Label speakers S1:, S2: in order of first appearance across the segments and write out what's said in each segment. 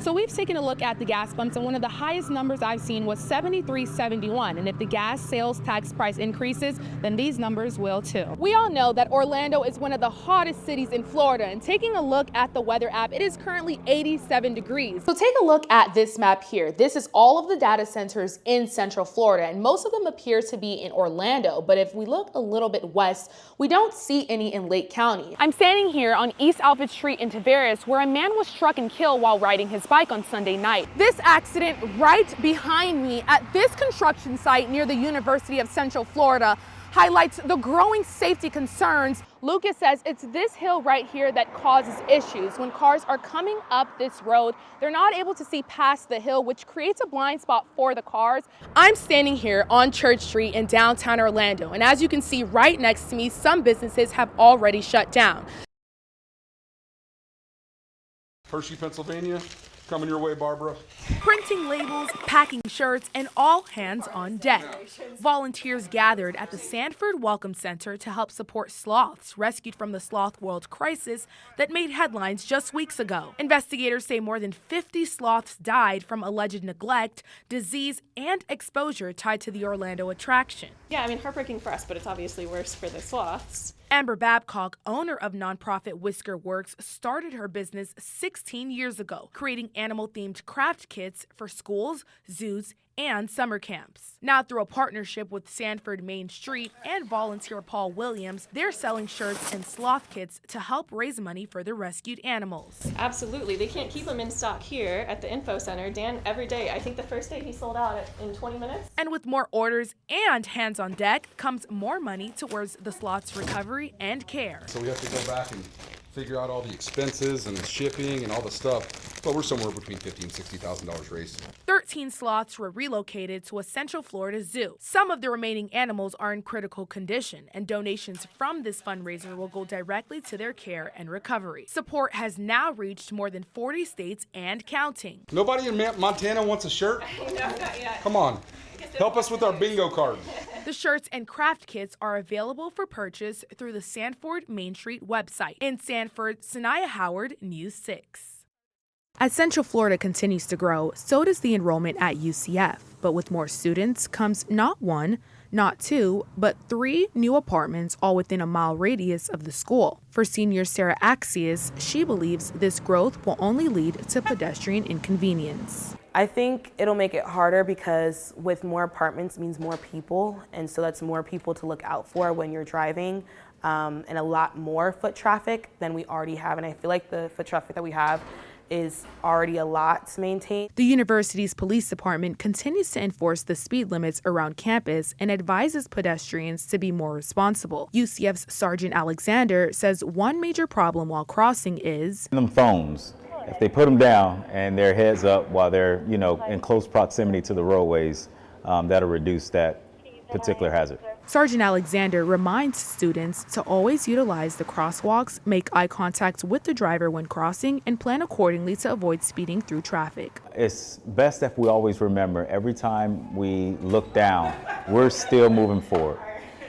S1: So we've taken a look at the gas pumps, and one of the highest numbers I've seen was $73.71. And if the gas sales tax price increases, then these numbers will too. We all know that Orlando is one of the hottest cities in Florida, and taking a look at the weather app, it is currently 87 degrees. So take a look at this map here. This is all of the data centers in Central Florida, and most of them appear to be in Orlando. But if we look a little bit west, we don't see any in Lake County. I'm standing here on East Alfred Street in Tavares, where a man was struck and killed while riding his bike on Sunday night. This accident right behind me at this construction site near the University of Central Florida highlights the growing safety concerns. Lucas says it's this hill right here that causes issues. When cars are coming up this road, they're not able to see past the hill, which creates a blind spot for the cars. I'm standing here on Church Street in downtown Orlando, and as you can see right next to me, some businesses have already shut down.
S2: Hershey, Pennsylvania. Coming your way, Barbara.
S1: Printing labels, packing shirts, and all hands on deck. Volunteers gathered at the Sanford Welcome Center to help support sloths rescued from the sloth world crisis that made headlines just weeks ago. Investigators say more than 50 sloths died from alleged neglect, disease, and exposure tied to the Orlando attraction.
S3: Yeah, I mean, heartbreaking for us, but it's obviously worse for the sloths.
S1: Amber Babcock, owner of nonprofit Whisker Works, started her business 16 years ago, creating animal-themed craft kits for schools, zoos, and summer camps. Now, through a partnership with Sanford Main Street and volunteer Paul Williams, they're selling shirts and sloth kits to help raise money for the rescued animals.
S3: Absolutely. They can't keep them in stock here at the info center. Dan, every day, I think the first day he sold out in 20 minutes.
S1: And with more orders and hands on deck comes more money towards the sloth's recovery and care.
S2: So we have to go back and figure out all the expenses and the shipping and all the stuff. But we're somewhere between $50,000 and $60,000 raised.
S1: 13 sloths were relocated to a Central Florida zoo. Some of the remaining animals are in critical condition, and donations from this fundraiser will go directly to their care and recovery. Support has now reached more than 40 states and counting.
S2: Nobody in Montana wants a shirt?
S3: No, not yet.
S2: Come on. Help us with our bingo card.
S1: The shirts and craft kits are available for purchase through the Sanford Main Street website. In Sanford, Sannaya Howard, News 6. As Central Florida continues to grow, so does the enrollment at UCF. But with more students comes not one, not two, but 3 new apartments, all within a mile radius of the school. For senior Sarah Axius, she believes this growth will only lead to pedestrian inconvenience.
S4: I think it'll make it harder because with more apartments means more people, and so that's more people to look out for when you're driving, and a lot more foot traffic than we already have. And I feel like the foot traffic that we have is already a lot to maintain.
S1: The university's police department continues to enforce the speed limits around campus and advises pedestrians to be more responsible. UCF's Sergeant Alexander says one major problem while crossing is
S5: them phones. If they put them down and their heads up while they're, in close proximity to the roadways, that'll reduce that particular hazard.
S1: Sergeant Alexander reminds students to always utilize the crosswalks, make eye contact with the driver when crossing, and plan accordingly to avoid speeding through traffic.
S5: It's best if we always remember every time we look down, we're still moving forward.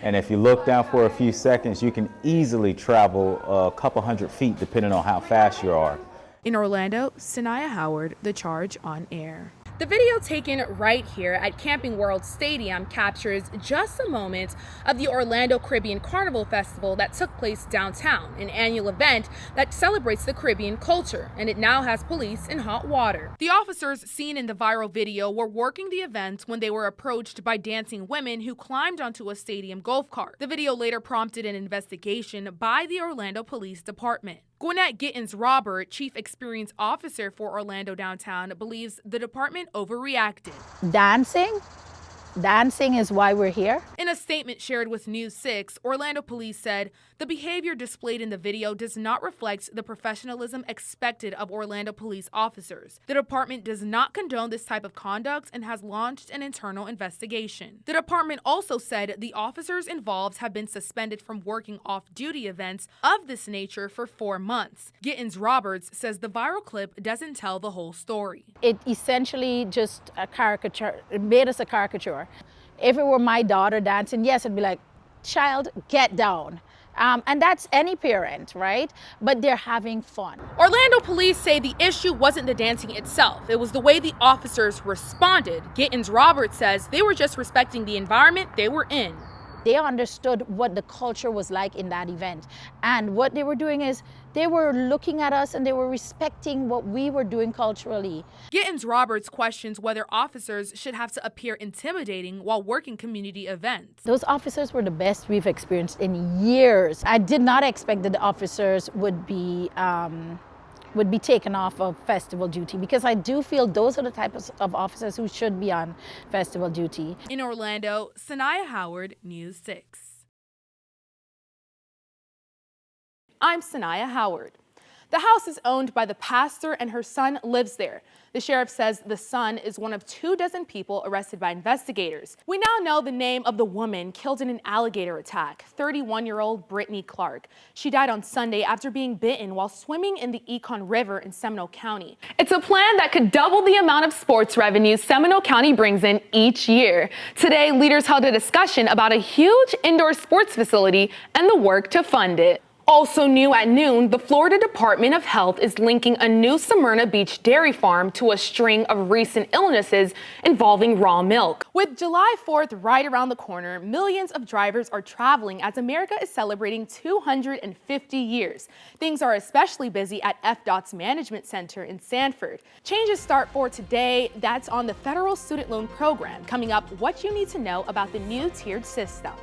S5: And if you look down for a few seconds, you can easily travel a couple hundred feet depending on how fast you are.
S1: In Orlando, Sannaya Howard, The Charge on Air. The video taken right here at Camping World Stadium captures just a moment of the Orlando Caribbean Carnival Festival that took place downtown, an annual event that celebrates the Caribbean culture, and it now has police in hot water. The officers seen in the viral video were working the event when they were approached by dancing women who climbed onto a stadium golf cart. The video later prompted an investigation by the Orlando Police Department. Gwinnett Gittins-Robert, Chief Experience Officer for Orlando Downtown, believes the department overreacted.
S6: Dancing is why we're here.
S1: In a statement shared with News 6, Orlando Police said the behavior displayed in the video does not reflect the professionalism expected of Orlando police officers. The department does not condone this type of conduct and has launched an internal investigation. The department also said the officers involved have been suspended from working off-duty events of this nature for 4 months. Gittins-Roberts says the viral clip doesn't tell the whole story.
S6: It essentially just a caricature. It made us a caricature. If it were my daughter dancing, yes, I'd be like, child, get down. And that's any parent, right? But they're having fun.
S1: Orlando police say the issue wasn't the dancing itself. It was the way the officers responded. Gittins Roberts says they were just respecting the environment they were in.
S6: They understood what the culture was like in that event. And what they were doing is they were looking at us and they were respecting what we were doing culturally.
S1: Gittins Roberts questions whether officers should have to appear intimidating while working community events.
S6: Those officers were the best we've experienced in years. I did not expect that the officers would be taken off of festival duty, because I do feel those are the types of officers who should be on festival duty.
S1: In Orlando, Sannaya Howard, News 6. I'm Sannaya Howard. The house is owned by the pastor and her son lives there. The sheriff says the son is one of 24 people arrested by investigators. We now know the name of the woman killed in an alligator attack, 31-year-old Brittany Clark. She died on Sunday after being bitten while swimming in the Econ River in Seminole County. It's a plan that could double the amount of sports revenue Seminole County brings in each year. Today, leaders held a discussion about a huge indoor sports facility and the work to fund it. Also new at noon, the Florida Department of Health is linking a new Smyrna Beach dairy farm to a string of recent illnesses involving raw milk. With July 4th right around the corner, millions of drivers are traveling as America is celebrating 250 years. Things are especially busy at FDOT's Management Center in Sanford. Changes start for today. That's on the Federal Student Loan Program. Coming up, what you need to know about the new tiered system.